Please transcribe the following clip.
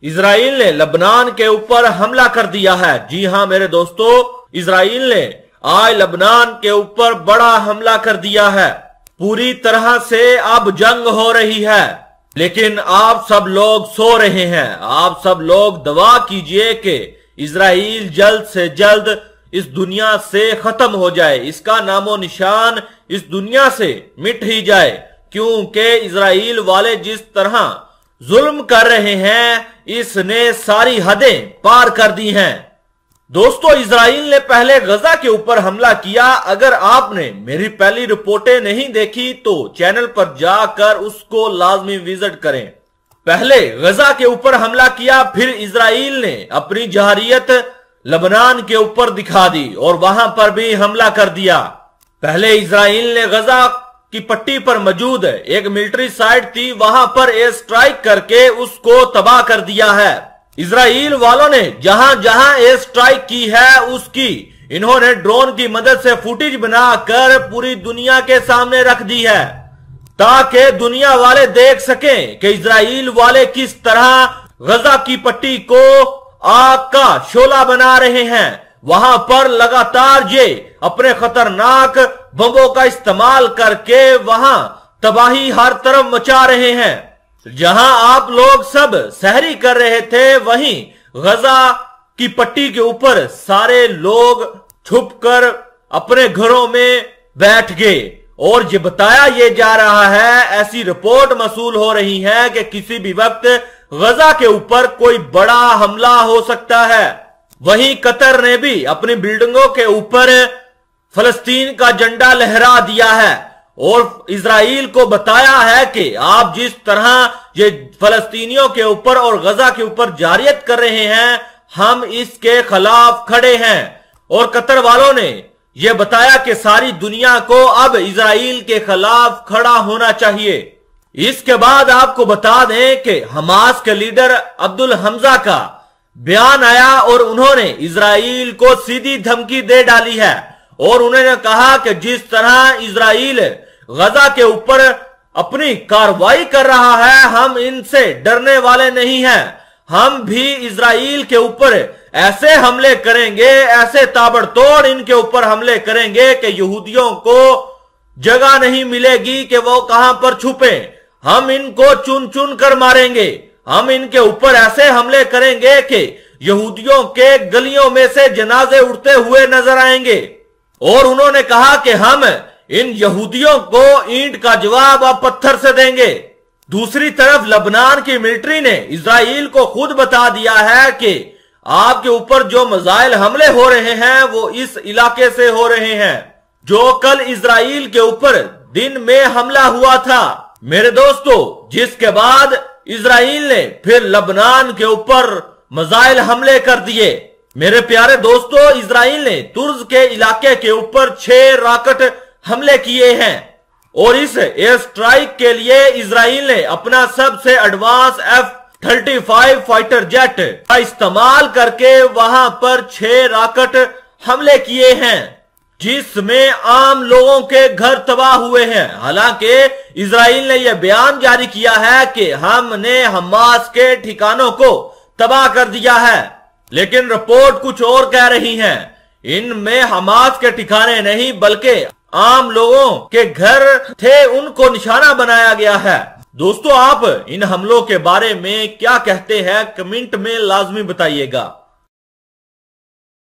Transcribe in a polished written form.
اسرائیل نے لبنان کے اوپر حملہ کر دیا ہے۔ جی ہاں میرے دوستو، اسرائیل نے آج لبنان کے اوپر بڑا حملہ کر دیا ہے۔ پوری طرح سے اب جنگ ہو رہی ہے، لیکن آپ سب لوگ سو رہے ہیں۔ آپ سب لوگ دعا کیجئے کہ اسرائیل جلد سے جلد اس دنیا سے ختم ہو جائے، اس کا نام و نشان اس دنیا سے مٹ ہی جائے، کیونکہ اسرائیل والے جس طرح ظلم کر رہے ہیں اس نے ساری حدیں پار کر دی ہیں۔ دوستو، اسرائیل نے پہلے غزہ کے اوپر حملہ کیا۔ اگر آپ نے میری پہلی رپورٹیں نہیں دیکھی تو چینل پر جا کر اس کو لازمی وزٹ کریں۔ پہلے غزہ کے اوپر حملہ کیا، پھر اسرائیل نے اپنی جارحیت لبنان کے اوپر دکھا دی اور وہاں پر بھی حملہ کر دیا۔ پہلے اسرائیل نے غزہ کی پٹی پر موجود ایک ملٹری سائٹ تھی، وہاں پر ایئر سٹرائک کر کے اس کو تباہ کر دیا ہے۔ اسرائیل والوں نے جہاں جہاں ایئر سٹرائک کی ہے اس کی انہوں نے ڈرون کی مدد سے فوٹیج بنا کر پوری دنیا کے سامنے رکھ دی ہے، تاکہ دنیا والے دیکھ سکیں کہ اسرائیل والے کس طرح غزہ کی پٹی کو آگ کا شعلہ بنا رہے ہیں۔ وہاں پر لگاتار یہ اپنے خطرناک بموں کا استعمال کر کے وہاں تباہی ہر طرف مچا رہے ہیں۔ جہاں آپ لوگ سب سحری کر رہے تھے، وہیں غزہ کی پٹی کے اوپر سارے لوگ چھپ کر اپنے گھروں میں بیٹھ گئے، اور یہ بتایا یہ جا رہا ہے، ایسی رپورٹ موصول ہو رہی ہے کہ کسی بھی وقت غزہ کے اوپر کوئی بڑا حملہ ہو سکتا ہے۔ وہیں قطر نے بھی اپنی بلڈنگوں کے اوپر فلسطین کا جھنڈا لہرا دیا ہے اور اسرائیل کو بتایا ہے کہ آپ جس طرح یہ فلسطینیوں کے اوپر اور غزہ کے اوپر جارحیت کر رہے ہیں، ہم اس کے خلاف کھڑے ہیں۔ اور قطر والوں نے یہ بتایا کہ ساری دنیا کو اب اسرائیل کے خلاف کھڑا ہونا چاہیے۔ اس کے بعد آپ کو بتا دیں کہ حماس کے لیڈر عبد الحمزہ کا بیان آیا اور انہوں نے اسرائیل کو سیدھی دھمکی دے ڈالی ہے، اور انہوں نے کہا کہ جس طرح اسرائیل غزہ کے اوپر اپنی کارروائی کر رہا ہے، ہم ان سے ڈرنے والے نہیں ہیں۔ ہم بھی اسرائیل کے اوپر ایسے حملے کریں گے، ایسے تابڑ توڑ ان کے اوپر حملے کریں گے کہ یہودیوں کو جگہ نہیں ملے گی کہ وہ کہاں پر چھپیں۔ ہم ان کو چن چن کر ماریں گے۔ ہم ان کے اوپر ایسے حملے کریں گے کہ یہودیوں کے گلیوں میں سے جنازے اڑتے ہوئے نظر آئیں گے۔ اور انہوں نے کہا کہ ہم ان یہودیوں کو اینٹ کا جواب اب پتھر سے دیں گے۔ دوسری طرف لبنان کی ملٹری نے اسرائیل کو خود بتا دیا ہے کہ آپ کے اوپر جو میزائل حملے ہو رہے ہیں وہ اس علاقے سے ہو رہے ہیں جو کل اسرائیل کے اوپر دن میں حملہ ہوا تھا۔ میرے دوستو، جس کے بعد اسرائیل نے پھر لبنان کے اوپر میزائل حملے کر دیے۔ میرے پیارے دوستو، اسرائیل نے ترز کے علاقے کے اوپر 6 راکٹ حملے کیے ہیں، اور اس ایئر سٹرائک کے لیے اسرائیل نے اپنا سب سے ایڈوانس F-35 فائٹر جیٹ کا استعمال کر کے وہاں پر 6 راکٹ حملے کیے ہیں، جس میں عام لوگوں کے گھر تباہ ہوئے ہیں۔ حالانکہ اسرائیل نے یہ بیان جاری کیا ہے کہ ہم نے حماس کے ٹھکانوں کو تباہ کر دیا ہے، لیکن رپورٹ کچھ اور کہہ رہی ہیں۔ ان میں حماس کے ٹھکانے نہیں بلکہ عام لوگوں کے گھر تھے، ان کو نشانہ بنایا گیا ہے۔ دوستو، آپ ان حملوں کے بارے میں کیا کہتے ہیں؟ کمنٹ میں لازمی بتائیے گا۔